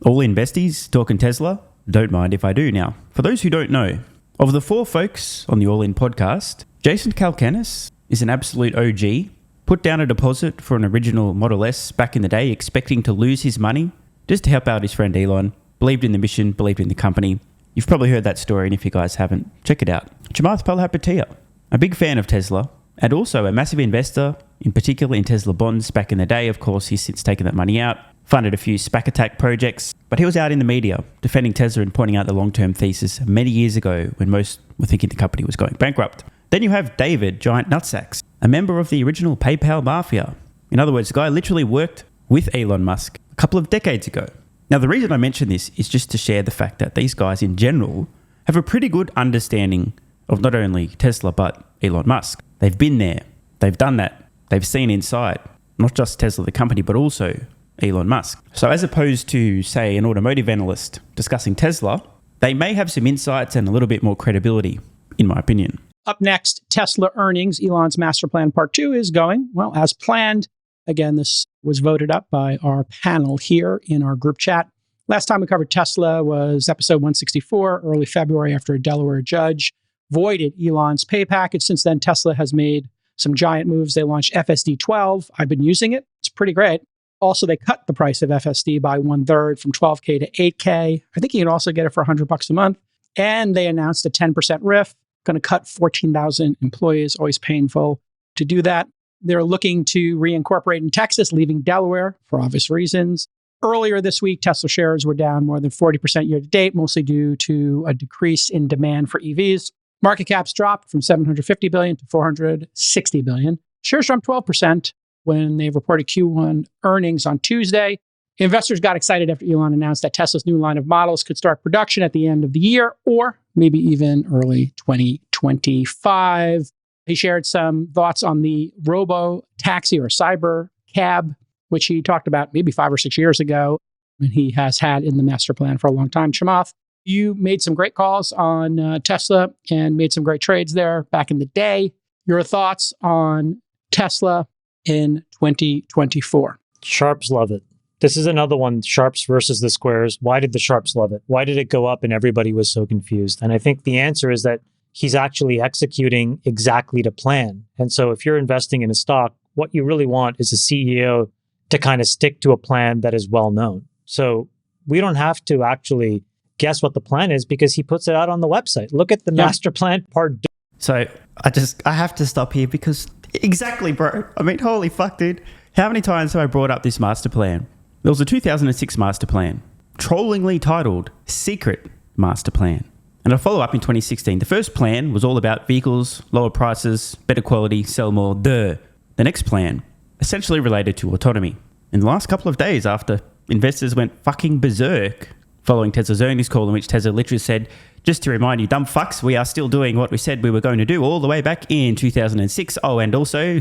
All in besties, talking Tesla. Don't mind if I do now. For those who don't know, of the four folks on the All In podcast, Jason Calacanis is an absolute OG. Put down a deposit for an original Model S back in the day, expecting to lose his money just to help out his friend Elon. Believed in the mission, believed in the company. You've probably heard that story, and if you guys haven't, check it out. Chamath Palihapitiya, a big fan of Tesla, and also a massive investor, in particular in Tesla bonds back in the day. Of course, he's since taken that money out, funded a few SPAC attack projects, but he was out in the media defending Tesla and pointing out the long-term thesis many years ago when most were thinking the company was going bankrupt. Then you have David Giant Nutsacks, a member of the original PayPal mafia. In other words, the guy literally worked with Elon Musk a couple of decades ago. Now, the reason I mention this is just to share the fact that these guys in general have a pretty good understanding of not only Tesla, but Elon Musk. They've been there. They've done that. They've seen inside, not just Tesla, the company, but also Elon Musk. So as opposed to, say, an automotive analyst discussing Tesla, they may have some insights and a little bit more credibility, in my opinion. Up next, Tesla earnings. Elon's master plan part 2 is going, well, as planned. Again, this was voted up by our panel here in our group chat. Last time we covered Tesla was episode 164, early February, after a Delaware judge voided Elon's pay package. Since then, Tesla has made some giant moves. They launched FSD 12. I've been using it. It's pretty great. Also, they cut the price of FSD by 1/3 from $12K to $8K. I think you can also get it for $100 a month. And they announced a 10% RIF, going to cut 14,000 employees. Always painful to do that. They're looking to reincorporate in Texas, leaving Delaware for obvious reasons. Earlier this week, Tesla shares were down more than 40% year to date, mostly due to a decrease in demand for EVs. Market caps dropped from $750 billion to $460 billion. Shares jumped 12% when they reported Q1 earnings on Tuesday. Investors got excited after Elon announced that Tesla's new line of models could start production at the end of the year or maybe even early 2025. He shared some thoughts on the Robotaxi or Cyber Cab, which he talked about maybe 5 or 6 years ago, and he has had in the master plan for a long time. Chamath, you made some great calls on Tesla and made some great trades there back in the day. Your thoughts on Tesla in 2024? Sharps love it. This is another one, Sharps versus the Squares. Why did the Sharps love it? Why did it go up and everybody was so confused? And I think the answer is that he's actually executing exactly to plan. And so if you're investing in a stock, what you really want is a CEO to kind of stick to a plan that is well known. So we don't have to actually guess what the plan is because he puts it out on the website. Look at the master plan part. So I have to stop here because exactly, bro. I mean, holy fuck, dude. How many times have I brought up this master plan? There was a 2006 master plan, trollingly titled Secret Master Plan. And a follow-up in 2016. The first plan was all about vehicles, lower prices, better quality, sell more. The next plan, essentially related to autonomy. In the last couple of days after investors went fucking berserk following Tesla's earnings call, in which Tesla literally said, just to remind you, dumb fucks, we are still doing what we said we were going to do all the way back in 2006. Oh, and also,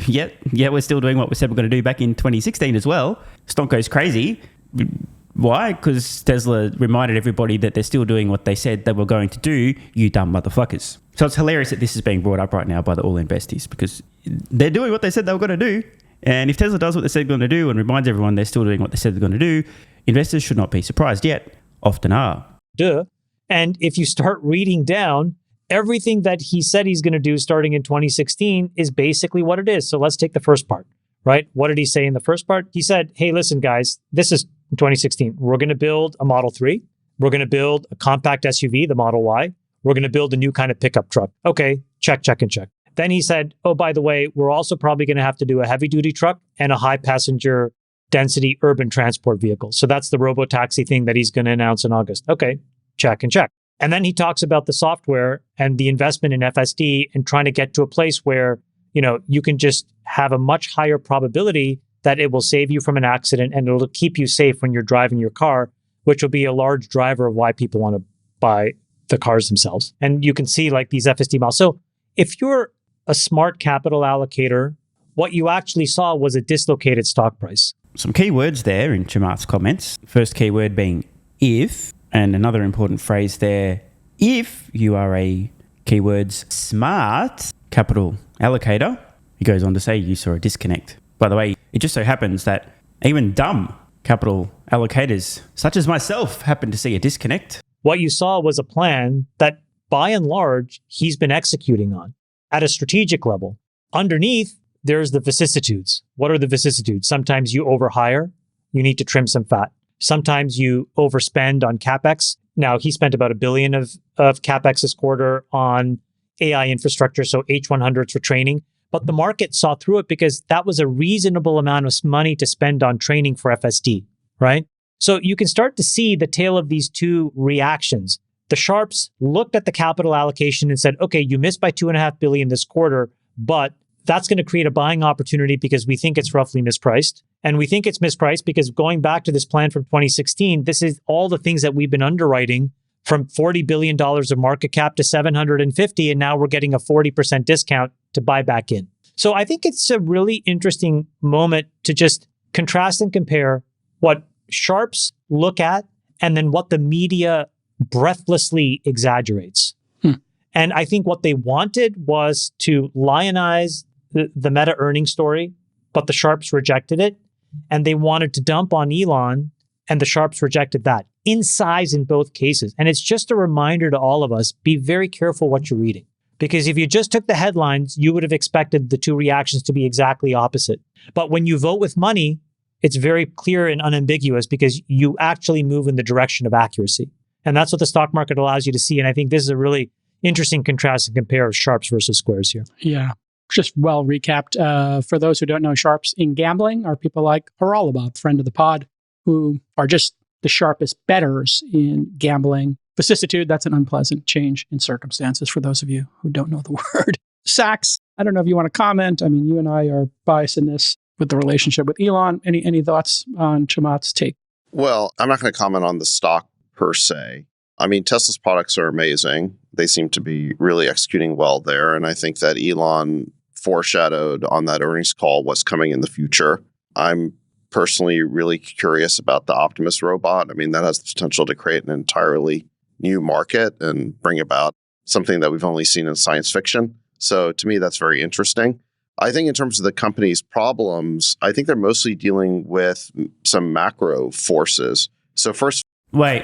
we're still doing what we said we're going to do back in 2016 as well. Stock goes crazy. Why? Because Tesla reminded everybody that they're still doing what they said they were going to do, you dumb motherfuckers. So it's hilarious that this is being brought up right now by the all-in besties because they're doing what they said they were going to do. And if Tesla does what they said they're going to do and reminds everyone they're still doing what they said they're going to do, investors should not be surprised yet. Often are. Duh. And if you start reading down, everything that he said he's going to do starting in 2016 is basically what it is. So let's take the first part, right? What did he say in the first part? He said, hey, listen, guys, this is 2016. We're going to build a Model 3. We're going to build a compact SUV, the Model Y. We're going to build a new kind of pickup truck. Okay, check, check, and check. Then he said, oh, by the way, we're also probably going to have to do a heavy duty truck and a high passenger density urban transport vehicle. So that's the Robotaxi thing that he's going to announce in August. Okay, check and check. And then he talks about the software and the investment in FSD and trying to get to a place where, you can just have a much higher probability that it will save you from an accident and it'll keep you safe when you're driving your car, which will be a large driver of why people want to buy the cars themselves. And you can see like these FSD models. So if you're a smart capital allocator, what you actually saw was a dislocated stock price. Some key words there in Chamath's comments. First key word being if, and another important phrase there, if you are a keywords smart capital allocator. He goes on to say you saw a disconnect. By the way, it just so happens that even dumb capital allocators, such as myself, happen to see a disconnect. What you saw was a plan that, by and large, he's been executing on at a strategic level. Underneath, there's the vicissitudes. What are the vicissitudes? Sometimes you overhire, you need to trim some fat. Sometimes you overspend on CapEx. Now, he spent about $1 billion of CapEx this quarter on AI infrastructure, so H100s for training. But the market saw through it because that was a reasonable amount of money to spend on training for FSD, right? So you can start to see the tale of these two reactions. The sharps looked at the capital allocation and said, okay, you missed by $2.5 billion this quarter, but that's going to create a buying opportunity because we think it's roughly mispriced. And we think it's mispriced because going back to this plan from 2016, this is all the things that we've been underwriting from $40 billion of market cap to 750, and now we're getting a 40% discount to buy back in. So I think it's a really interesting moment to just contrast and compare what sharps look at and then what the media breathlessly exaggerates. And I think what they wanted was to lionize the Meta earnings story, but the sharps rejected it. And they wanted to dump on Elon, and the sharps rejected that in size in both cases. And it's just a reminder to all of us, be very careful what you're reading. Because if you just took the headlines, you would have expected the two reactions to be exactly opposite. But when you vote with money, it's very clear and unambiguous because you actually move in the direction of accuracy. And that's what the stock market allows you to see. And I think this is a really interesting contrast and compare of sharps versus squares here. Yeah. Just well recapped. For those who don't know, sharps in gambling are people like Haralabab, friend of the pod, who are just the sharpest bettors in gambling. Vicissitude, that's an unpleasant change in circumstances for those of you who don't know the word. Sachs, I don't know if you want to comment. I mean, you and I are biased in this with the relationship with Elon. Any thoughts on Chamath's take? Well, I'm not going to comment on the stock per se. I mean, Tesla's products are amazing. They seem to be really executing well there. And I think that Elon foreshadowed on that earnings call what's coming in the future. I'm personally really curious about the Optimus robot. I mean, that has the potential to create an entirely new market and bring about something that we've only seen in science fiction. So to me, that's very interesting. I think in terms of the company's problems, I think they're mostly dealing with some macro forces. So first... Wait.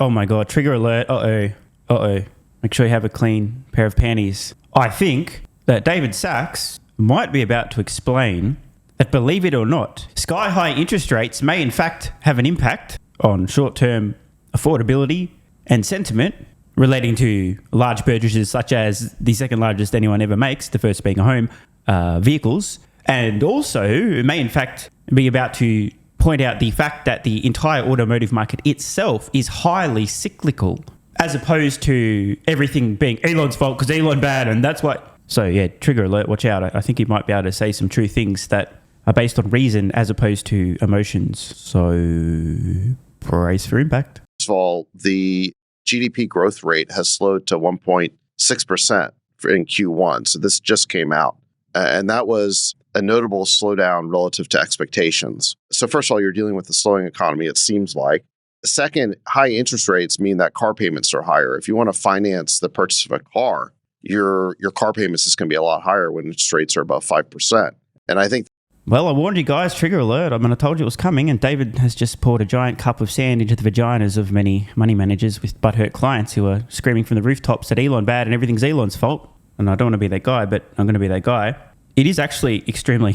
Oh my God. Trigger alert. Uh-oh. Make sure you have a clean pair of panties. I think that David Sachs might be about to explain that, believe it or not, sky-high interest rates may in fact have an impact on short-term affordability and sentiment relating to large purchases such as the second largest anyone ever makes, the first being a home, vehicles. And also it may in fact be about to point out the fact that the entire automotive market itself is highly cyclical, as opposed to everything being Elon's fault because Elon bad and that's what... So yeah, trigger alert, watch out. I think he might be able to say some true things that are based on reason as opposed to emotions. So brace for impact. First of all, the GDP growth rate has slowed to 1.6% in Q1. So this just came out. And that was a notable slowdown relative to expectations. So first of all, you're dealing with a slowing economy, it seems like. Second, high interest rates mean that car payments are higher. If you want to finance the purchase of a car, your car payments is going to be a lot higher when interest rates are above 5%. And I think... Well, I warned you guys, trigger alert. I mean, I told you it was coming, and David has just poured a giant cup of sand into the vaginas of many money managers with butthurt clients who are screaming from the rooftops that Elon bad and everything's Elon's fault. And I don't want to be that guy, but I'm going to be that guy. It is actually extremely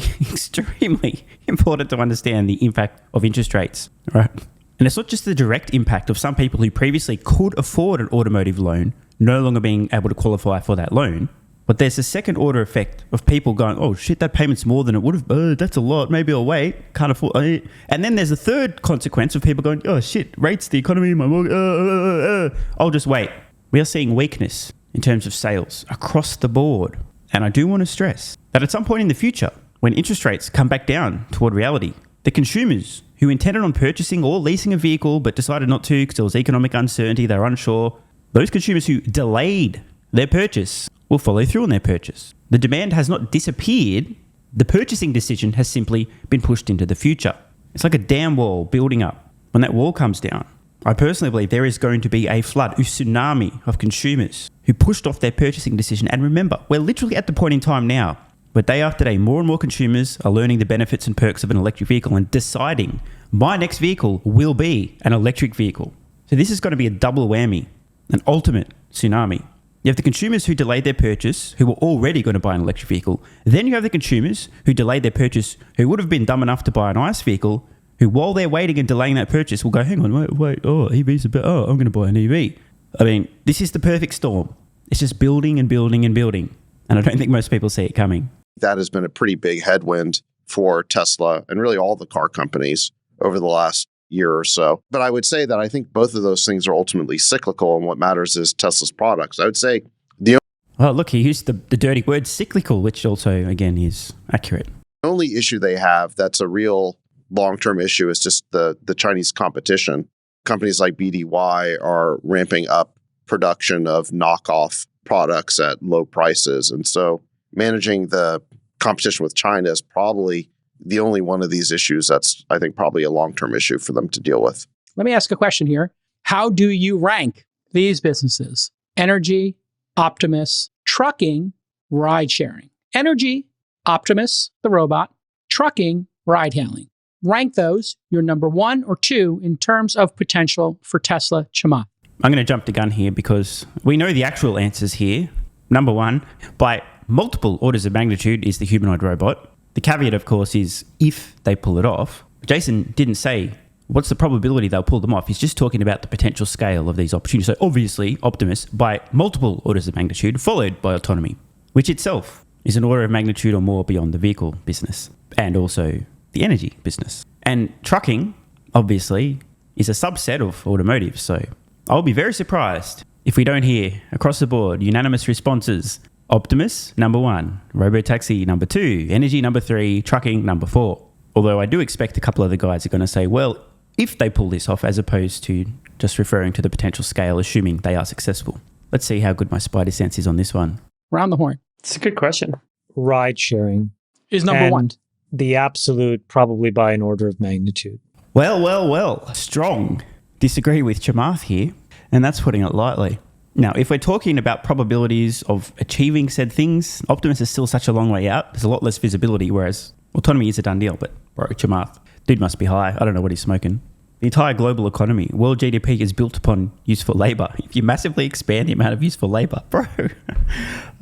important to understand the impact of interest rates, right? And it's not just the direct impact of some people who previously could afford an automotive loan no longer being able to qualify for that loan, but there's a second order effect of people going, oh shit, that payment's more than it would have. That's a lot. Maybe I'll wait. Can't afford. And then there's a third consequence of people going, oh shit, rates, the economy, my mortgage. I'll just wait. We are seeing weakness in terms of sales across the board. And I do want to stress that at some point in the future, when interest rates come back down toward reality, the consumers who intended on purchasing or leasing a vehicle but decided not to because there was economic uncertainty, they're unsure, those consumers who delayed their purchase will follow through on their purchase. The demand has not disappeared. The purchasing decision has simply been pushed into the future. It's like a dam wall building up. When that wall comes down, I personally believe there is going to be a flood, a tsunami of consumers who pushed off their purchasing decision. And remember, we're literally at the point in time now But day after day, more and more consumers are learning the benefits and perks of an electric vehicle and deciding my next vehicle will be an electric vehicle. So this is going to be a double whammy, an ultimate tsunami. You have the consumers who delayed their purchase, who were already going to buy an electric vehicle. Then you have the consumers who delayed their purchase, who would have been dumb enough to buy an ICE vehicle, who while they're waiting and delaying that purchase will go, hang on, wait, EV's a bit, I'm going to buy an EV. I mean, this is the perfect storm. It's just building and building and building. And I don't think most people see it coming. That has been a pretty big headwind for Tesla and really all the car companies over the last year or so. But I would say that I think both of those things are ultimately cyclical, and what matters is Tesla's products. I would say well, look, he used the dirty word cyclical, which also, again, is accurate. the only issue they have that's a real long-term issue is just the Chinese competition. Companies like BDY are ramping up production of knockoff products at low prices. And so managing the competition with China is probably the only one of these issues that's, I think, probably a long-term issue for them to deal with. Let me ask a question here. How do you rank these businesses? Energy, Optimus, trucking, ride sharing. Energy, Optimus, the robot, trucking, ride hailing. Rank those your number 1 or 2 in terms of potential for Tesla Chamath. I'm going to jump the gun here because we know the actual answers here. Number 1, by multiple orders of magnitude, is the humanoid robot. The caveat, of course, is if they pull it off. Jason didn't say what's the probability they'll pull them off. He's just talking about the potential scale of these opportunities. So obviously, Optimus by multiple orders of magnitude, followed by Autonomy, which itself is an order of magnitude or more beyond the vehicle business and also the energy business. And trucking, obviously, is a subset of automotive. So I'll be very surprised if we don't hear across the board unanimous responses. Optimus, number 1. Robotaxi, number 2. Energy, number 3. Trucking, number 4. Although I do expect a couple of the guys are going to say, well, if they pull this off, as opposed to just referring to the potential scale, assuming they are successful. Let's see how good my spider sense is on this one. Round the horn. It's a good question. Ride sharing Is number 1. The absolute, probably by an order of magnitude. Well. Strong. Disagree with Chamath here, and that's putting it lightly. Now, if we're talking about probabilities of achieving said things, Optimus is still such a long way out. There's a lot less visibility, whereas Autonomy is a done deal. But, bro, Chamath, dude must be high. I don't know what he's smoking. The entire global economy, world GDP is built upon useful labor. If you massively expand the amount of useful labor, bro.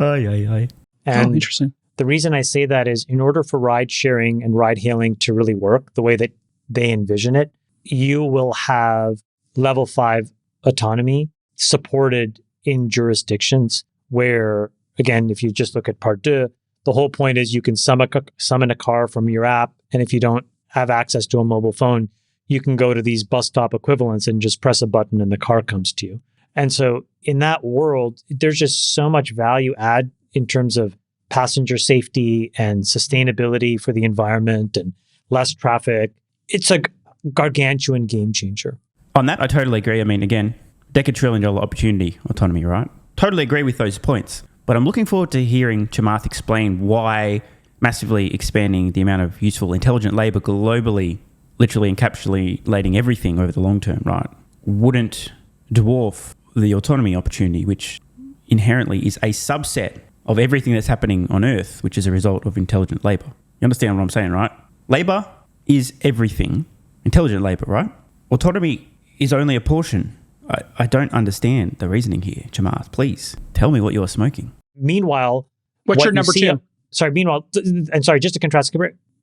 Aye. And interesting. the reason I say that is in order for ride sharing and ride hailing to really work the way that they envision it, you will have level 5 autonomy supported in jurisdictions where, again, if you just look at part 2, the whole point is you can summon a car from your app. And if you don't have access to a mobile phone, you can go to these bus stop equivalents and just press a button and the car comes to you. And so in that world, there's just so much value add in terms of passenger safety and sustainability for the environment and less traffic. It's a gargantuan game changer. On that, I totally agree. I mean, again, $10 opportunity autonomy, right? Totally agree with those points. But I'm looking forward to hearing Chamath explain why massively expanding the amount of useful, intelligent labor globally, literally encapsulating everything over the long term, right, wouldn't dwarf the autonomy opportunity, which inherently is a subset of everything that's happening on Earth, which is a result of intelligent labor. You understand what I'm saying, right? Labor is everything. Intelligent labor, right? Autonomy is only a portion. I don't understand the reasoning here. Chamath, please tell me what you're smoking. Meanwhile, What's your number 2? Just to contrast,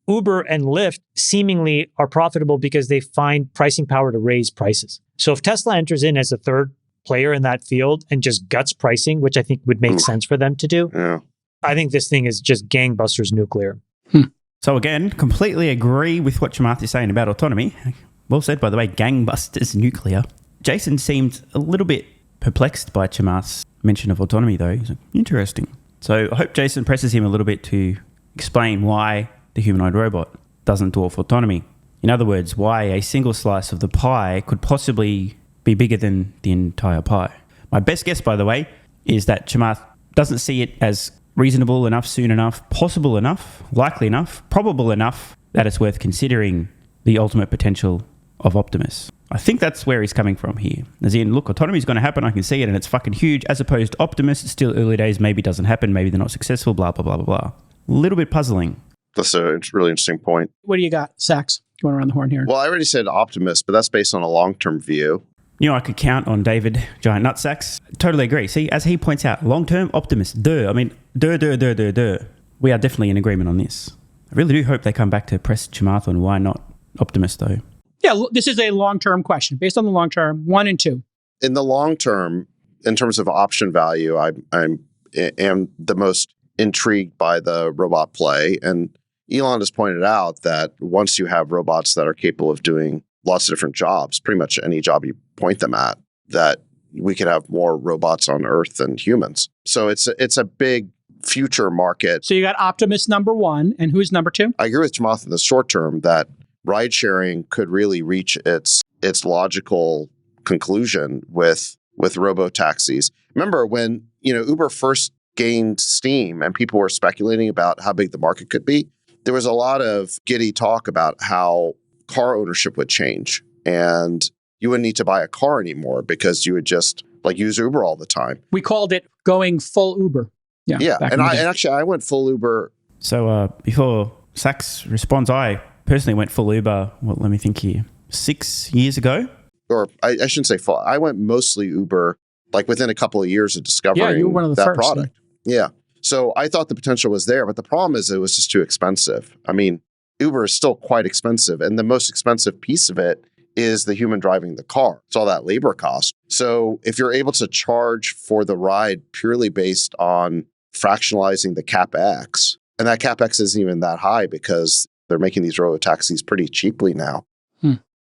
Uber and Lyft seemingly are profitable because they find pricing power to raise prices. So if Tesla enters in as a third player in that field and just guts pricing, which I think would make sense for them to do, I think this thing is just gangbusters nuclear. So again, completely agree with what Chamath is saying about autonomy. Well said, by the way, gangbusters nuclear. Jason seemed a little bit perplexed by Chamath's mention of autonomy, though. He's like, interesting. So I hope Jason presses him a little bit to explain why the humanoid robot doesn't dwarf autonomy. In other words, why a single slice of the pie could possibly be bigger than the entire pie. My best guess, by the way, is that Chamath doesn't see it as reasonable enough, soon enough, possible enough, likely enough, probable enough that it's worth considering the ultimate potential of Optimus. I think that's where he's coming from here. As in, look, autonomy is going to happen, I can see it, and it's fucking huge, as opposed to Optimus, it's still early days, maybe it doesn't happen, maybe they're not successful, blah, blah, blah, blah, blah. A little bit puzzling. That's a really interesting point. What do you got, Sachs? Going around the horn here. Well, I already said Optimus, but that's based on a long-term view. You know, I could count on David Giant Nutsacks. Totally agree. See, as he points out, long-term Optimus. Duh. I mean, duh. We are definitely in agreement on this. I really do hope they come back to press Chamath on why not Optimus, though. Yeah, this is a long-term question. Based on the long term, 1 and 2. In the long term, in terms of option value, I am the most intrigued by the robot play. And Elon has pointed out that once you have robots that are capable of doing lots of different jobs, pretty much any job you point them at, that we could have more robots on Earth than humans. So it's a big future market. So you got Optimus number 1, and who's number 2? I agree with Chamath in the short term that ride sharing could really reach its logical conclusion with robotaxis. Remember when Uber first gained steam and people were speculating about how big the market could be? There was a lot of giddy talk about how car ownership would change and you wouldn't need to buy a car anymore because you would just use Uber all the time. We called it going full Uber. Yeah. And I went full Uber. So before Sachs responds, I personally went full Uber, let me think here, 6 years ago. Or I shouldn't say full. I went mostly Uber, within a couple of years of discovering you were one of the that first, product. Yeah. So I thought the potential was there, but the problem is it was just too expensive. I mean, Uber is still quite expensive. And the most expensive piece of it is the human driving the car. It's all that labor cost. So if you're able to charge for the ride purely based on fractionalizing the CapEx, and that CapEx isn't even that high because they're making these robotaxis pretty cheaply now.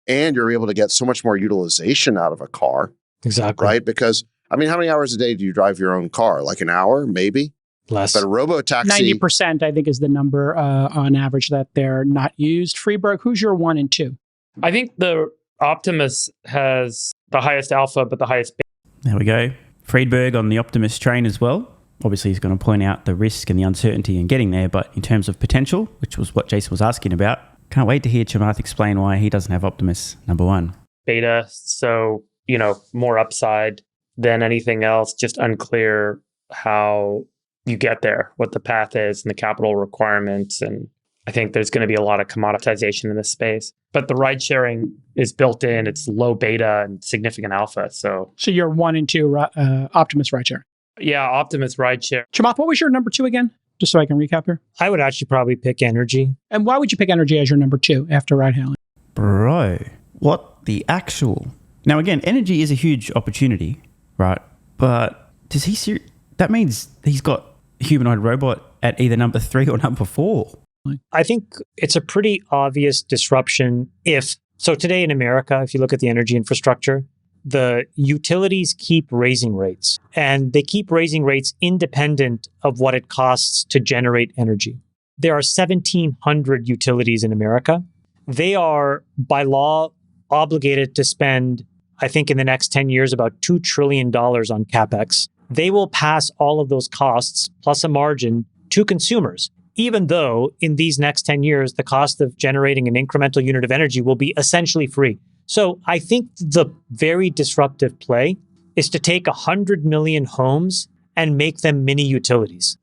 And you're able to get so much more utilization out of a car. Exactly. Right? Because, how many hours a day do you drive your own car? An hour, maybe? Less. But a robotaxi... 90%, I think, is the number on average that they're not used. Freeberg, who's your 1 and 2? I think the Optimus has the highest alpha, but the highest beta. There we go. Friedberg on the Optimus train as well. Obviously, he's going to point out the risk and the uncertainty in getting there, but in terms of potential, which was what Jason was asking about, can't wait to hear Chamath explain why he doesn't have Optimus number 1. Beta, so, more upside than anything else, just unclear how you get there, what the path is and the capital requirements. And I think there's going to be a lot of commoditization in this space. But the ride sharing is built in, it's low beta and significant alpha. So you're 1 and 2 Optimus rideshare. Yeah, Optimus rideshare. Chamath, what was your number 2 again? Just so I can recap here. I would actually probably pick energy. And why would you pick energy as your number 2 after ride hailing? Bro, what the actual... Now, again, energy is a huge opportunity, right? But does he... That means he's got a humanoid robot at either number 3 or number 4. I think it's a pretty obvious disruption So today in America, if you look at the energy infrastructure, the utilities keep raising rates. And they keep raising rates independent of what it costs to generate energy. There are 1,700 utilities in America. They are, by law, obligated to spend, I think in the next 10 years, about $2 trillion on CapEx. They will pass all of those costs, plus a margin, to consumers, even though in these next 10 years, the cost of generating an incremental unit of energy will be essentially free. So I think the very disruptive play is to take 100 million homes and make them mini utilities.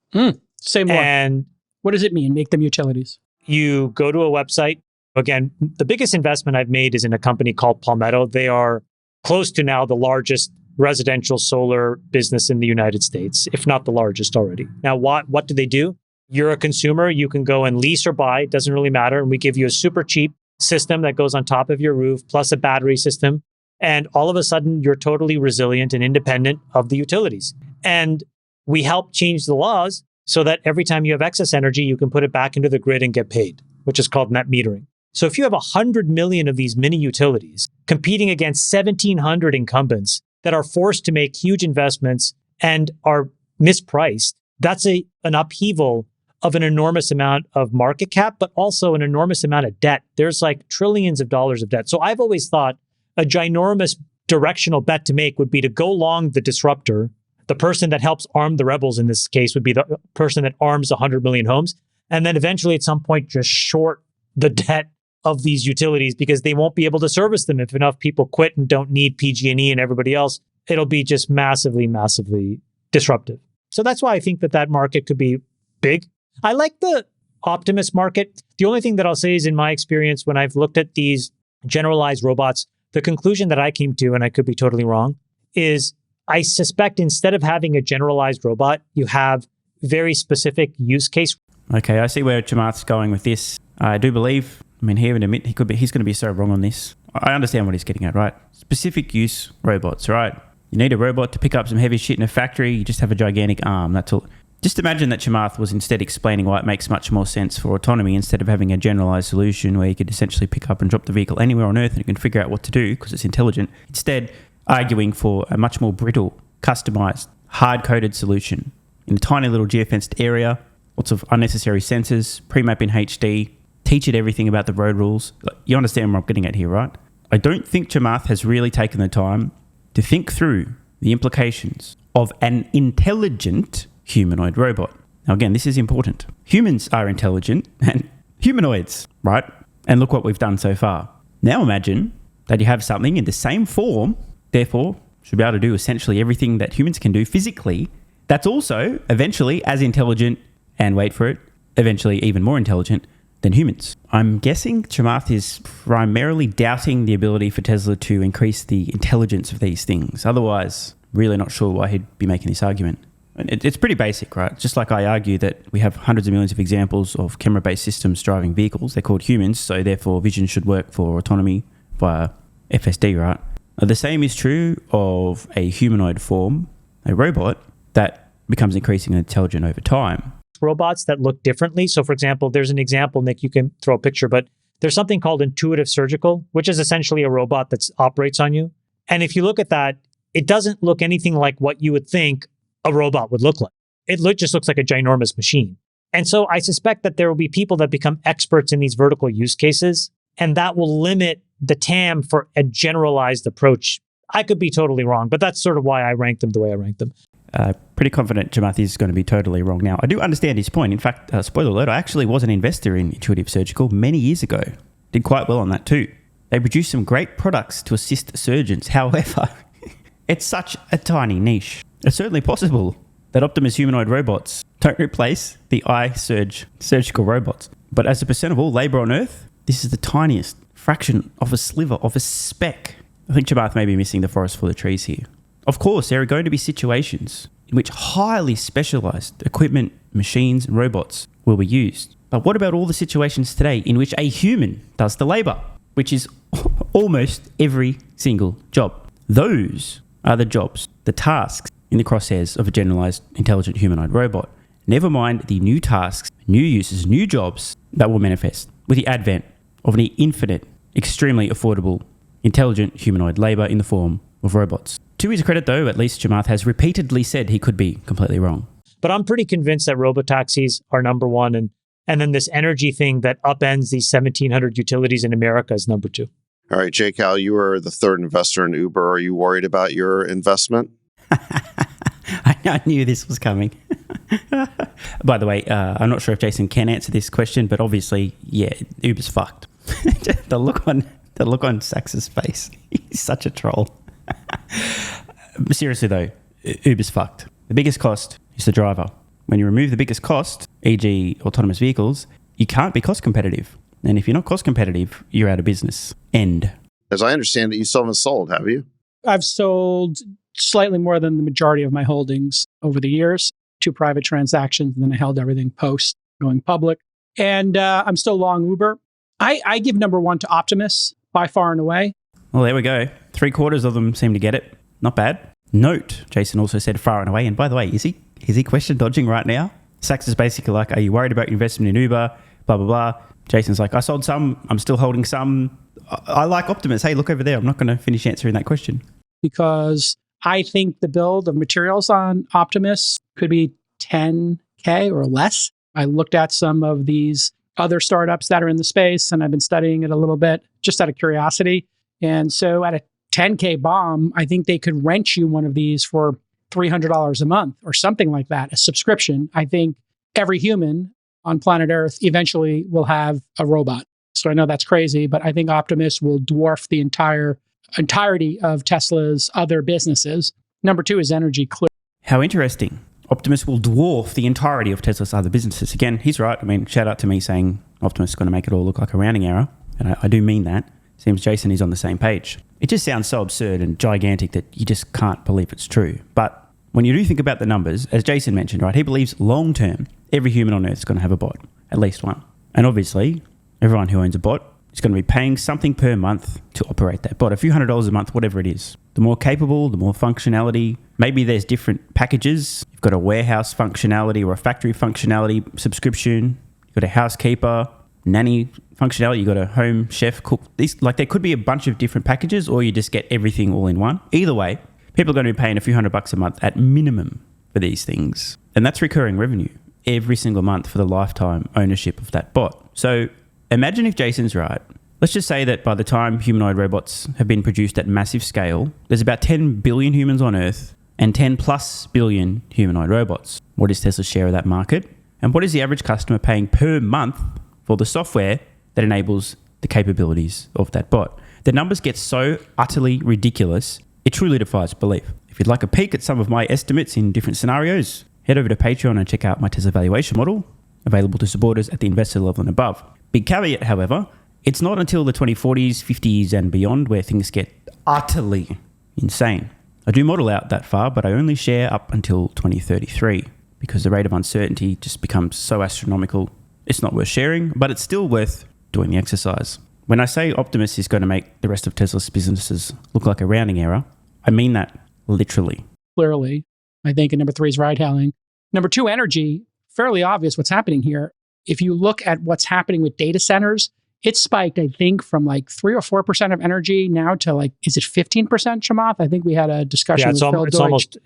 Say more. And what does it mean, make them utilities? You go to a website. Again, the biggest investment I've made is in a company called Palmetto. They are close to now the largest residential solar business in the United States, if not the largest already. Now, what do they do? You're a consumer. You can go and lease or buy. It doesn't really matter. And we give you a super cheap system that goes on top of your roof, plus a battery system. And all of a sudden, you're totally resilient and independent of the utilities. And we help change the laws so that every time you have excess energy, you can put it back into the grid and get paid, which is called net metering. So if you have 100 million of these mini utilities competing against 1,700 incumbents that are forced to make huge investments and are mispriced, that's an upheaval of an enormous amount of market cap, but also an enormous amount of debt. There's trillions of dollars of debt. So I've always thought a ginormous directional bet to make would be to go long the disruptor. The person that helps arm the rebels in this case would be the person that arms 100 million homes. And then eventually at some point just short the debt of these utilities because they won't be able to service them if enough people quit and don't need PG&E and everybody else. It'll be just massively, massively disruptive. So that's why I think that market could be big. I like the Optimus market. The only thing that I'll say is, in my experience, when I've looked at these generalized robots, the conclusion that I came to, and I could be totally wrong, is I suspect instead of having a generalized robot, you have very specific use case. Okay, I see where Chamath's going with this. I do believe, here in a minute, he's going to be so wrong on this. I understand what he's getting at, right? Specific use robots, right? You need a robot to pick up some heavy shit in a factory, you just have a gigantic arm, that's all. Just imagine that Chamath was instead explaining why it makes much more sense for autonomy instead of having a generalized solution where you could essentially pick up and drop the vehicle anywhere on Earth and you can figure out what to do because it's intelligent. Instead, arguing for a much more brittle, customized, hard-coded solution in a tiny little geofenced area, lots of unnecessary sensors, pre-map in HD, teach it everything about the road rules. You understand what I'm getting at here, right? I don't think Chamath has really taken the time to think through the implications of an intelligent humanoid robot. Now, again, this is important. Humans are intelligent and humanoids, right? And look what we've done so far. Now imagine that you have something in the same form, therefore should be able to do essentially everything that humans can do physically, that's also eventually as intelligent and, wait for it, eventually even more intelligent than humans. I'm guessing Chamath is primarily doubting the ability for Tesla to increase the intelligence of these things. Otherwise, really not sure why he'd be making this argument. It's pretty basic, right? Just like I argue that we have hundreds of millions of examples of camera-based systems driving vehicles. They're called humans, so therefore vision should work for autonomy via FSD, right? The same is true of a humanoid form, a robot, that becomes increasingly intelligent over time. Robots that look differently. So for example, there's an example, Nick, you can throw a picture, but there's something called intuitive surgical, which is essentially a robot that operates on you. And if you look at that, it doesn't look anything like what you would think a robot would look like. Just looks like a ginormous machine. And so I suspect that there will be people that become experts in these vertical use cases, and that will limit the TAM for a generalized approach. I could be totally wrong, but that's sort of why I ranked them the way I ranked them. Pretty confident Chamath is going to be totally wrong now. I do understand his point. In fact, spoiler alert, I actually was an investor in Intuitive Surgical many years ago. Did quite well on that too. They produced some great products to assist surgeons. However, it's such a tiny niche. It's certainly possible that Optimus humanoid robots don't replace the surgical robots. But as a percent of all labour on Earth, this is the tiniest fraction of a sliver, of a speck. I think Chamath may be missing the forest for the trees here. Of course, there are going to be situations in which highly specialised equipment, machines and robots will be used. But what about all the situations today in which a human does the labour, which is almost every single job? Those are the jobs, the tasks in the crosshairs of a generalised intelligent humanoid robot. Never mind the new tasks, new uses, new jobs that will manifest with the advent of an infinite, extremely affordable, intelligent humanoid labour in the form of robots. To his credit, though, at least Chamath has repeatedly said he could be completely wrong. But I'm pretty convinced that robotaxis are number one, and then this energy thing that upends these 1,700 utilities in America is number two. All right, J. Cal, you are the third investor in Uber. Are you worried about your investment? I knew this was coming. By the way, I'm not sure if Jason can answer this question, but obviously, yeah, Uber's fucked. The look on Sachs's face. He's such a troll. Seriously though, Uber's fucked. The biggest cost is the driver. When you remove the biggest cost, e.g. autonomous vehicles, you can't be cost competitive. And if you're not cost competitive, you're out of business. End. As I understand it, you still haven't sold, have you? I've sold slightly more than the majority of my holdings over the years, 2 private transactions, and then I held everything post going public. And I'm still long Uber. I give number 1 to Optimus by far and away. Well, there we go. 3/4 of them seem to get it. Not bad. Note, Jason also said far and away. And by the way, is he question dodging right now? Sachs is basically like, are you worried about your investment in Uber? Blah, blah, blah. Jason's like, I sold some. I'm still holding some. I like Optimus. Hey, look over there. I'm not going to finish answering that question. Because I think the build of materials on Optimus could be 10K or less. I looked at some of these other startups that are in the space, and I've been studying it a little bit just out of curiosity. And so at a 10K bomb, I think they could rent you one of these for $300 a month or something like that, a subscription. I think every human on planet Earth eventually will have a robot. So I know that's crazy, but I think Optimus will dwarf the entirety of Tesla's other businesses. Number 2 is energy clear. How interesting. Optimus will dwarf the entirety of Tesla's other businesses. Again, he's right. I mean, shout out to me saying Optimus is going to make it all look like a rounding error. And I do mean that. Seems Jason is on the same page. It just sounds so absurd and gigantic that you just can't believe it's true. But when you do think about the numbers, as Jason mentioned, right, he believes long term, every human on Earth is going to have a bot, at least one. And obviously, everyone who owns a bot is going to be paying something per month to operate that bot, a few $100s a month, whatever it is. The more capable, the more functionality. Maybe there's different packages. You've got a warehouse functionality or a factory functionality subscription. You've got a housekeeper, nanny functionality. You've got a home chef, cook. There could be a bunch of different packages, or you just get everything all in one. Either way, people are going to be paying a few $100s a month at minimum for these things. And that's recurring revenue every single month for the lifetime ownership of that bot. So imagine if Jason's right. Let's just say that by the time humanoid robots have been produced at massive scale, there's about 10 billion humans on Earth and 10 plus billion humanoid robots. What is Tesla's share of that market? And what is the average customer paying per month for the software that enables the capabilities of that bot? The numbers get so utterly ridiculous, it truly defies belief. If you'd like a peek at some of my estimates in different scenarios, head over to Patreon and check out my Tesla valuation model, available to supporters at the investor level and above. Big caveat, however, it's not until the 2040s, 50s and beyond where things get utterly insane. I do model out that far, but I only share up until 2033 because the rate of uncertainty just becomes so astronomical. It's not worth sharing, but it's still worth doing the exercise. When I say Optimus is going to make the rest of Tesla's businesses look like a rounding error, I mean that literally. Clearly, I think number 3 is ride-hailing. Number 2, energy. Fairly obvious what's happening here. If you look at what's happening with data centers, it spiked, I think, from like 3 or 4% of energy now to like, is it 15%, Chamath? I think we had a discussion with Phil Deutsch.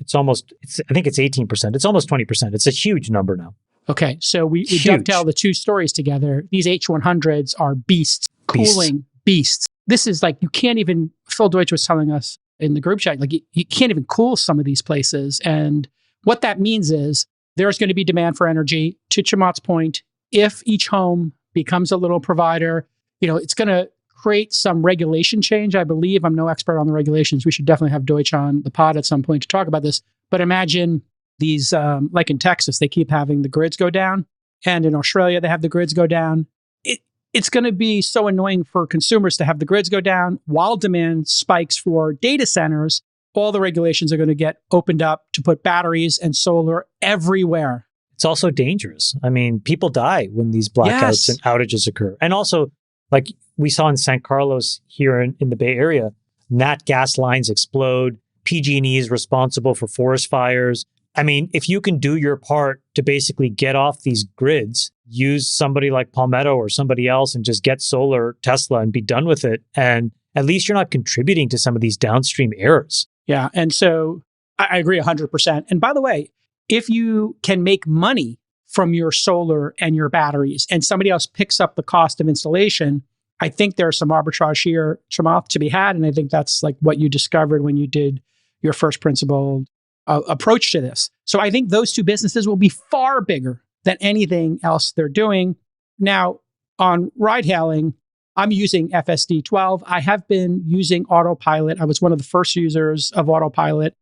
I think it's 18%. It's almost 20%. It's a huge number now. Okay, so we dovetail the two stories together. These H100s are beasts, cooling beasts. This is like, you can't even, Phil Deutsch was telling us in the group chat, like you can't even cool some of these places. And what that means is there's going to be demand for energy. To Chamath's point, if each home becomes a little provider, it's going to create some regulation change, I believe. I'm no expert on the regulations. We should definitely have Deutsch on the pod at some point to talk about this. But imagine these, like in Texas, they keep having the grids go down. And in Australia, they have the grids go down. It's going to be so annoying for consumers to have the grids go down while demand spikes for data centers. All the regulations are going to get opened up to put batteries and solar everywhere. It's also dangerous. I mean, people die when these blackouts and outages occur. And also, like we saw in San Carlos here in the Bay Area, nat gas lines explode. PG&E is responsible for forest fires. I mean, if you can do your part to basically get off these grids, use somebody like Palmetto or somebody else and just get solar, Tesla, and be done with it. And at least you're not contributing to some of these downstream errors. Yeah. And so I agree 100%. And by the way, if you can make money from your solar and your batteries and somebody else picks up the cost of installation, I think there's some arbitrage here, Chamath, to be had. And I think that's like what you discovered when you did your first principle approach to this. So I think those two businesses will be far bigger than anything else they're doing. Now, on ride hailing, I'm using FSD 12. I have been using Autopilot. I was one of the first users of Autopilot,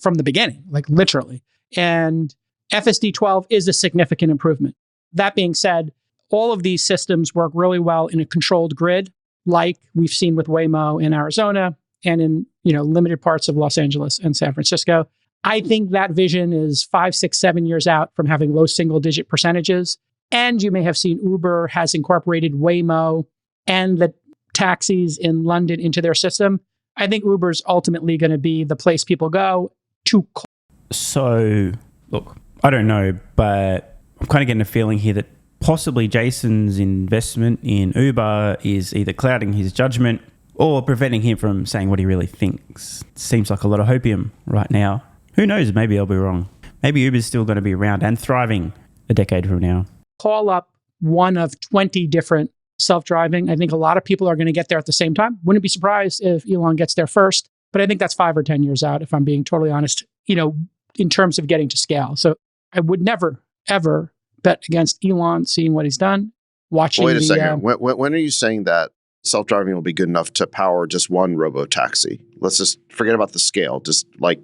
from the beginning, like literally. And FSD 12 is a significant improvement. That being said, all of these systems work really well in a controlled grid, like we've seen with Waymo in Arizona and in limited parts of Los Angeles and San Francisco. I think that vision is 5, 6, 7 years out from having low single-digit percentages. And you may have seen Uber has incorporated Waymo and the taxis in London into their system. I think Uber's ultimately going to be the place people go to. So, look, I don't know, but I'm kind of getting a feeling here that possibly Jason's investment in Uber is either clouding his judgment or preventing him from saying what he really thinks. It seems like a lot of hopium right now. Who knows? Maybe I'll be wrong. Maybe Uber's still going to be around and thriving a decade from now. Call up one of 20 different self-driving. I think a lot of people are going to get there at the same time. Wouldn't be surprised if Elon gets there first, but I think that's 5 or 10 years out, if I'm being totally honest, in terms of getting to scale. So I would never, ever bet against Elon, seeing what he's done, watching. Wait a second. When are you saying that self-driving will be good enough to power just one robotaxi? Let's just forget about the scale. Just like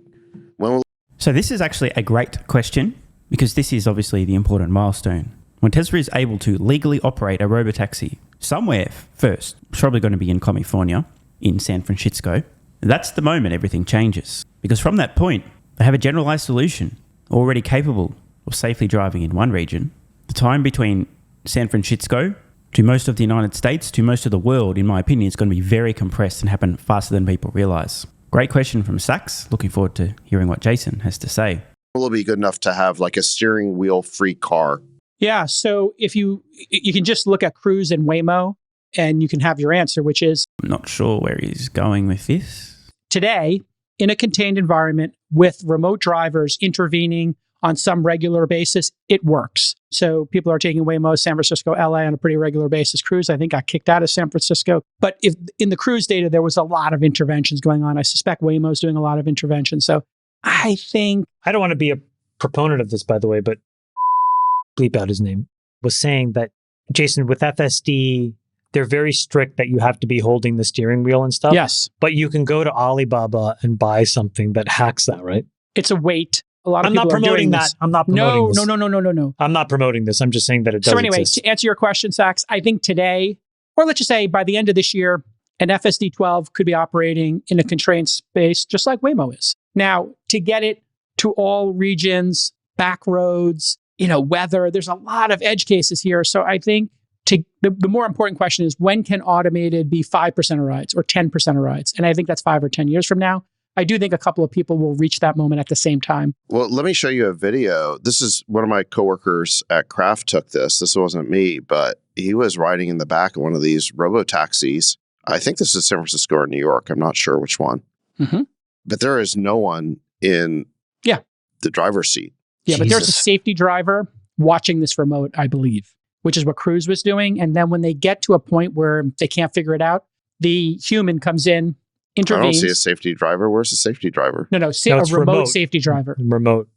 when will So this is actually a great question because this is obviously the important milestone. When Tesla is able to legally operate a robotaxi somewhere first, it's probably going to be in California, in San Francisco, that's the moment everything changes. Because from that point, they have a generalized solution already capable of safely driving in one region. The time between San Francisco to most of the United States to most of the world, in my opinion, is going to be very compressed and happen faster than people realize. Great question from Sachs. Looking forward to hearing what Jason has to say. Will it be good enough to have like a steering wheel free car? Yeah. So if you can just look at Cruise and Waymo and you can have your answer, which is I'm not sure where he's going with this. today in a contained environment with remote drivers intervening on some regular basis, it works. So people are taking Waymo, San Francisco, LA on a pretty regular basis. Cruise, I think, got kicked out of San Francisco. But if in the Cruise data, there was a lot of interventions going on. I suspect Waymo's doing a lot of interventions. So I think... I don't want to be a proponent of this, by the way, but bleep out his name, was saying that, Jason, with FSD, they're very strict that you have to be holding the steering wheel and stuff. Yes. But you can go to Alibaba and buy something that hacks that, right? It's a weight. A lot of I'm people not are doing promoting that. this. I'm not promoting this. No. I'm not promoting this. I'm just saying that it does So anyway, exist. to answer your question, Sachs, I think today, or let's just say by the end of this year, an FSD-12 could be operating in a constrained space just like Waymo is. Now, to get it to all regions, back roads, weather, there's a lot of edge cases here. So I think the more important question is, when can automated be 5% of rides or 10% of rides? And I think that's 5 or 10 years from now. I do think a couple of people will reach that moment at the same time. Well, let me show you a video. This is one of my coworkers at Kraft took this. This wasn't me, but he was riding in the back of one of these robotaxis. I think this is San Francisco or New York. I'm not sure which one. Mm-hmm. But there is no one in the driver's seat. Yeah, but there's a Jesus. safety driver watching this remote, I believe, which is what Cruise was doing. And then when they get to a point where they can't figure it out, the human comes in, intervenes. I don't see a safety driver. Where's the safety driver? No, it's a remote remote. safety driver. Remote.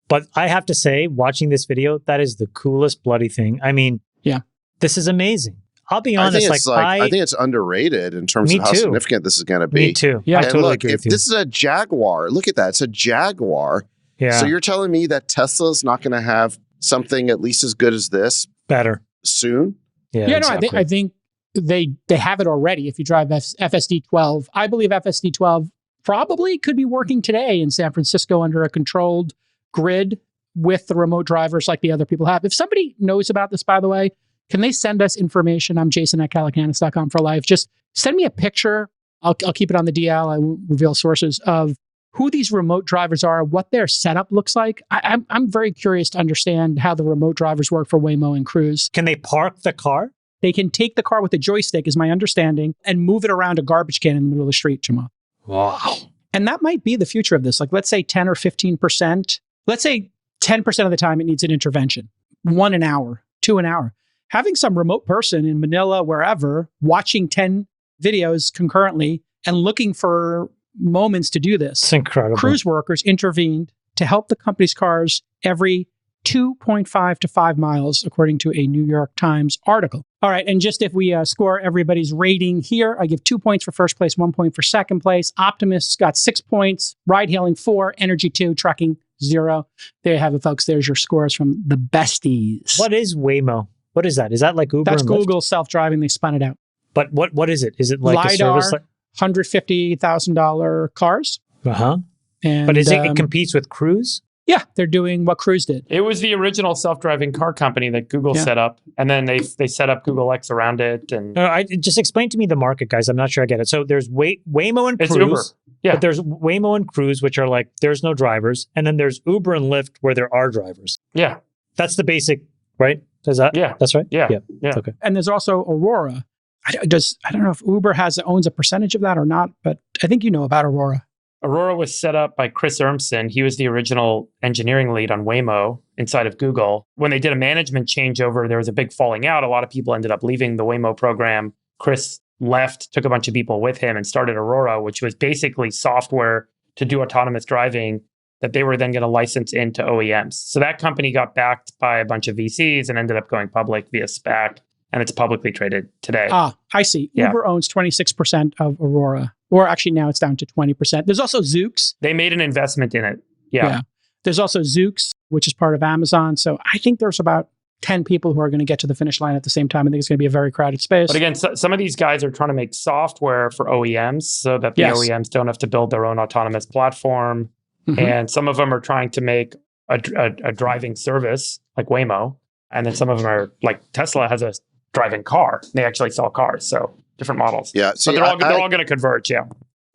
But I have to say, watching this video, that is the coolest bloody thing. I mean, Yeah. This is amazing. I'll be I honest. think it's I think it's underrated in terms Me of how too. significant this is going to be. Me too. Yeah. I And totally look, agree if with you. this is a Jaguar, look at that. It's a Jaguar. Yeah, So you're telling me that Tesla's not going to have something at least as good as this better. soon? Yeah, No, exactly. I think they have it already. If you drive FSD-12, I believe FSD-12 probably could be working today in San Francisco under a controlled grid with the remote drivers like the other people have. If somebody knows about this, by the way, can they send us information? I'm jason@calacanis.com for life. Just send me a picture. I'll keep it on the DL. I won't reveal sources of who these remote drivers are, what their setup looks like. I'm very curious to understand how the remote drivers work for Waymo and Cruise. Can they park the car? They can take the car with a joystick, is my understanding, and move it around a garbage can in the middle of the street, Jamal. Wow. And that might be the future of this. Like, let's say 10 or 15%. Let's say 10% of the time it needs an intervention. 1 an hour, 2 an hour. Having some remote person in Manila, wherever, watching 10 videos concurrently and looking for moments to do this. It's incredible. Cruise workers intervened to help the company's cars every 2.5 to 5 miles, according to a New York Times article. All right, and just if we score everybody's rating here, I give 2 points for first place, 1 point for second place. Optimus got 6 points, ride-hailing 4, energy 2, trucking 0. There you have it, folks. There's your scores from the besties. What is Waymo? What is that? Is that like Uber? That's and Lyft? Google self-driving. They spun it out. But what is it? Is it like a LiDAR, service? $150,000 cars. And, But it competes with Cruise? yeah, they're doing what Cruise did. It was the original self-driving car company that Google Yeah. set up, and then they set up Google X around it. And Just explain to me the market, guys. I'm not sure I get it. So there's Waymo and it's Cruise. Uber. Yeah. But there's Waymo and Cruise, which are like, there's no drivers. And then there's Uber and Lyft, where there are drivers. Yeah. That's the basic, right? Is that? Yeah. That's right? Yeah. It's okay. And there's also Aurora. I don't know if Uber owns a percentage of that or not, but I think you know about Aurora. Aurora was set up by Chris Urmson. He was the original engineering lead on Waymo inside of Google. When they did a management changeover, there was a big falling out. A lot of people ended up leaving the Waymo program. Chris left, took a bunch of people with him, and started Aurora, which was basically software to do autonomous driving that they were then going to license into OEMs. So that company got backed by a bunch of VCs and ended up going public via SPAC, and it's publicly traded today. Ah, I see. Yeah. Uber owns 26% of Aurora, or actually now it's down to 20%. There's also Zoox. They made an investment in it Yeah. There's also Zoox, which is part of Amazon. So I think there's about 10 people who are going to get to the finish line at the same time. I think it's going to be a very crowded space. But again, some of these guys are trying to make software for OEMs so that the OEMs don't have to build their own autonomous platform. Mm-hmm. And some of them are trying to make a driving service like Waymo. And then some of them are like Tesla has a driving car. They actually sell cars. So different models. Yeah. So they're all going to converge. Yeah.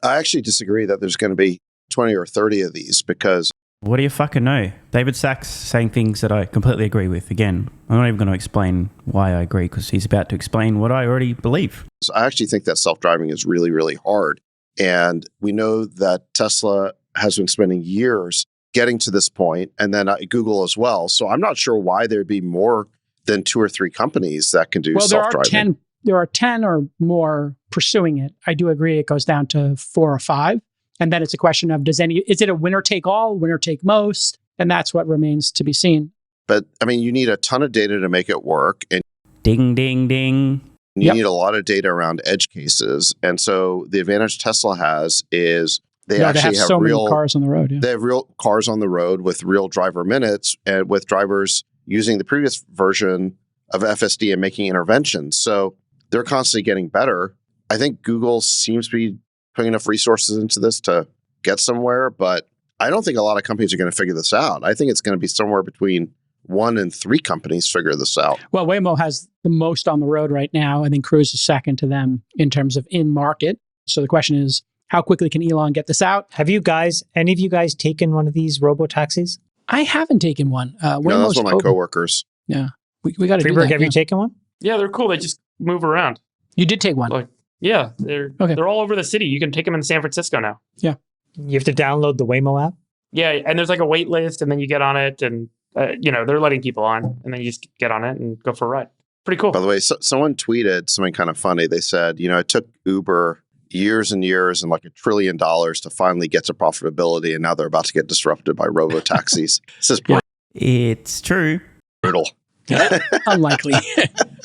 I actually disagree that there's going to be 20 or 30 of these because... What do you fucking know? David Sachs saying things that I completely agree with. Again, I'm not even going to explain why I agree because he's about to explain what I already believe. So I actually think that self-driving is really, really hard. And we know that Tesla has been spending years getting to this point, and then Google as well. So I'm not sure why there'd be more than 2 or 3 companies that can do self-driving. There are 10 or more pursuing it. I do agree it goes down to 4 or 5. And then it's a question of, is it a winner take all, winner take most? And that's what remains to be seen. But I mean, you need a ton of data to make it work. And ding, ding, ding. You need a lot of data around edge cases. And so the advantage Tesla has is they actually have so real many cars on the road. Yeah. They have real cars on the road with real driver minutes and with drivers using the previous version of FSD and making interventions. So they're constantly getting better. I think Google seems to be putting enough resources into this to get somewhere, but I don't think a lot of companies are going to figure this out. I think it's going to be somewhere between 1 and 3 companies figure this out. Well, Waymo has the most on the road right now. I think Cruise is second to them in terms of in market. So the question is, how quickly can Elon get this out? Have you guys, any of you guys taken one of these robotaxis? I haven't taken one. No, that's one of my coworkers. Yeah. We got to do Freeberg, that. have you taken one? Yeah, they're cool. They just move around. You did take one. Like, yeah, they're all over the city. You can take them in San Francisco now. Yeah. You have to download the Waymo app? Yeah, and there's like a wait list, and then you get on it, and they're letting people on, and then you just get on it and go for a ride. Pretty cool. By the way, someone tweeted something kind of funny. They said, it took Uber years and years and like $1 trillion to finally get to profitability, and now they're about to get disrupted by robotaxis. This is It's true. brutal. Unlikely.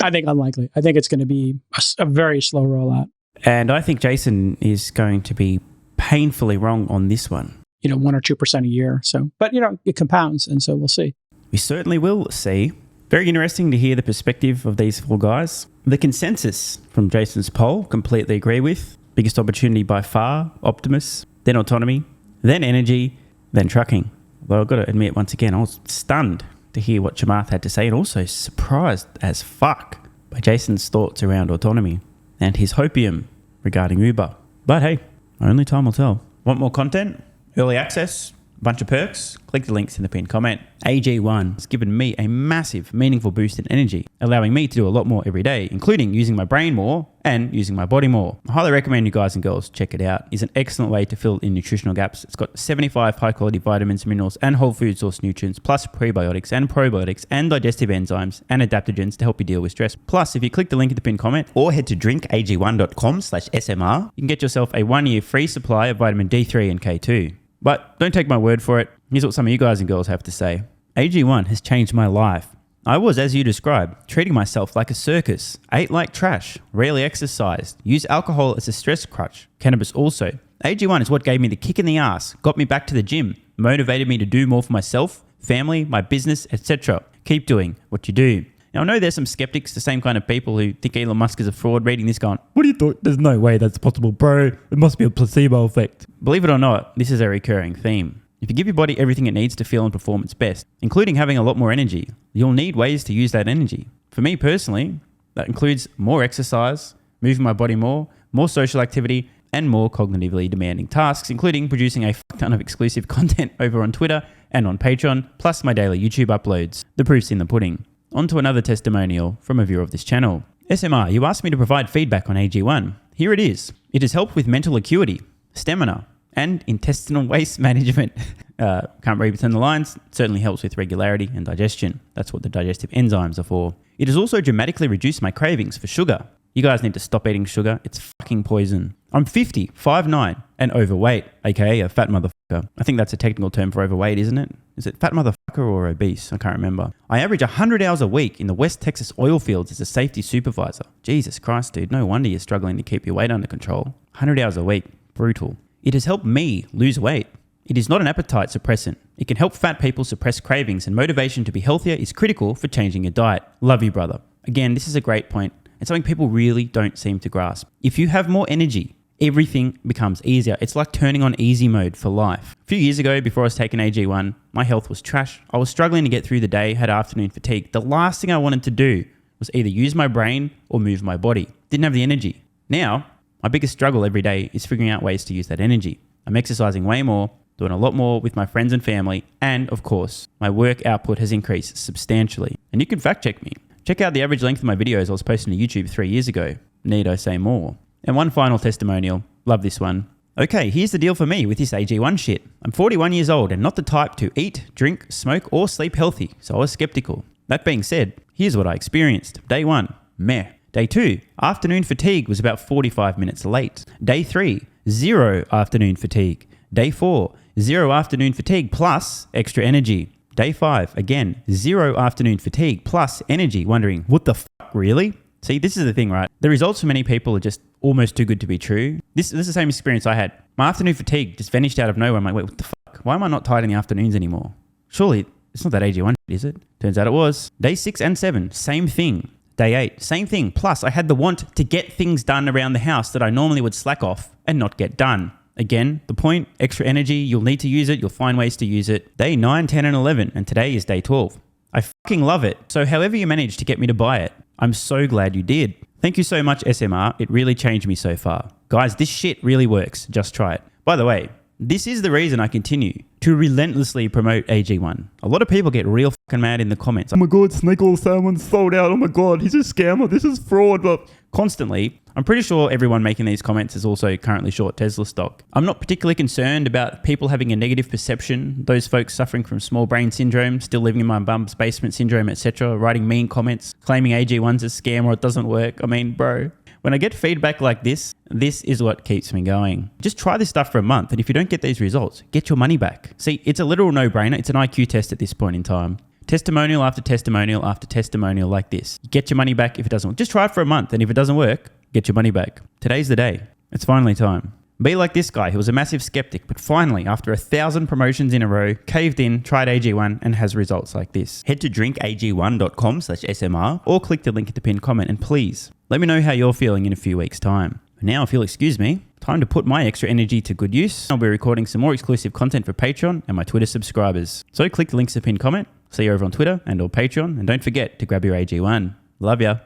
I think unlikely. I think it's going to be a very slow rollout. And I think Jason is going to be painfully wrong on this one. 1 or 2% a year. So, but it compounds, and so we'll see. We certainly will see. Very interesting to hear the perspective of these 4 guys. The consensus from Jason's poll, completely agree with. Biggest opportunity by far, Optimus, then autonomy, then energy, then trucking. Although I've got to admit, once again, I was stunned to hear what Chamath had to say, and also surprised as fuck by Jason's thoughts around autonomy and his hopium regarding Uber. But hey, only time will tell. Want more content? Early access? Bunch of perks? Click the links in the pinned comment. AG1 has given me a massive, meaningful boost in energy, allowing me to do a lot more every day, including using my brain more and using my body more. I highly recommend you guys and girls check it out. It's an excellent way to fill in nutritional gaps. It's got 75 high-quality vitamins, minerals, and whole food source nutrients, plus prebiotics and probiotics and digestive enzymes and adaptogens to help you deal with stress. Plus, if you click the link in the pinned comment or head to drinkag1.com/SMR, you can get yourself a 1-year free supply of vitamin D3 and K2. But don't take my word for it. Here's what some of you guys and girls have to say. AG1 has changed my life. I was, as you described, treating myself like a circus, ate like trash, rarely exercised, used alcohol as a stress crutch, cannabis also. AG1 is what gave me the kick in the ass, got me back to the gym, motivated me to do more for myself, family, my business, etc. Keep doing what you do. Now, I know there's some skeptics, the same kind of people who think Elon Musk is a fraud, reading this going, what do you thought? There's no way that's possible, bro. It must be a placebo effect. Believe it or not, this is a recurring theme. If you give your body everything it needs to feel and perform its best, including having a lot more energy, you'll need ways to use that energy. For me personally, that includes more exercise, moving my body more social activity, and more cognitively demanding tasks, including producing a fuck ton of exclusive content over on Twitter and on Patreon, plus my daily YouTube uploads. The proof's in the pudding. On to another testimonial from a viewer of this channel. SMR, you asked me to provide feedback on AG1. Here it is. It has helped with mental acuity, stamina, and intestinal waste management. Can't read between the lines. Certainly helps with regularity and digestion. That's what the digestive enzymes are for. It has also dramatically reduced my cravings for sugar. You guys need to stop eating sugar. It's fucking poison. I'm 50, 5'9", and overweight, aka a fat motherfucker. I think that's a technical term for overweight, isn't it? Is it fat motherfucker or obese? I can't remember. I average 100 hours a week in the West Texas oil fields as a safety supervisor. Jesus Christ, dude. No wonder you're struggling to keep your weight under control. 100 hours a week. Brutal. It has helped me lose weight. It is not an appetite suppressant. It can help fat people suppress cravings, and motivation to be healthier is critical for changing your diet. Love you, brother. Again, this is a great point and something people really don't seem to grasp. If you have more energy, everything becomes easier. It's like turning on easy mode for life. A few years ago, before I was taking AG1, my health was trash. I was struggling to get through the day, had afternoon fatigue. The last thing I wanted to do was either use my brain or move my body. Didn't have the energy. Now, my biggest struggle every day is figuring out ways to use that energy. I'm exercising way more, doing a lot more with my friends and family, and of course, my work output has increased substantially. And you can fact check me. Check out the average length of my videos I was posting to YouTube 3 years ago. Need I say more? And one final testimonial. Love this one. Okay, here's the deal for me with this AG1 shit. I'm 41 years old and not the type to eat, drink, smoke, or sleep healthy, so I was skeptical. That being said, here's what I experienced. Day 1, meh. Day 2, afternoon fatigue was about 45 minutes late. Day 3, 0 afternoon fatigue. Day 4, 0 afternoon fatigue plus extra energy. Day 5, again, 0 afternoon fatigue plus energy, wondering, what the fuck, really? See, this is the thing, right? The results for many people are just almost too good to be true. This is the same experience I had. My afternoon fatigue just vanished out of nowhere. I'm like, wait, what the fuck? Why am I not tired in the afternoons anymore? Surely, it's not that AG1, is it? Turns out it was. Day 6 and 7, same thing. Day 8, same thing. Plus, I had the want to get things done around the house that I normally would slack off and not get done. Again, the point, extra energy, you'll need to use it, you'll find ways to use it. Day 9, 10, and 11, and today is day 12. I fucking love it. So however you managed to get me to buy it, I'm so glad you did. Thank you so much, SMR. It really changed me so far. Guys, this shit really works. Just try it. By the way, this is the reason I continue to relentlessly promote AG1. A lot of people get real fucking mad in the comments. Oh my God, Snake Oil Salmon's sold out. Oh my God, he's a scammer. This is fraud. But constantly, I'm pretty sure everyone making these comments is also currently short Tesla stock. I'm not particularly concerned about people having a negative perception, those folks suffering from small brain syndrome, still living in my bum's basement syndrome, etc., writing mean comments, claiming AG1's a scam or it doesn't work. I mean, bro, when I get feedback like this is what keeps me going. Just try this stuff for a month, and if you don't get these results, get your money back. See, it's a literal no-brainer. It's an IQ test at this point in time. Testimonial after testimonial after testimonial like this. Get your money back if it doesn't work. Just try it for a month, and if it doesn't work, get your money back. Today's the day. It's finally time. Be like this guy who was a massive skeptic, but finally, after 1,000 promotions in a row, caved in, tried AG1, and has results like this. Head to drinkag1.com/SMR or click the link in the pinned comment, and please, let me know how you're feeling in a few weeks' time. Now, if you'll excuse me, time to put my extra energy to good use. I'll be recording some more exclusive content for Patreon and my Twitter subscribers. So click the links in the pinned comment, see you over on Twitter and or Patreon, and don't forget to grab your AG1. Love ya.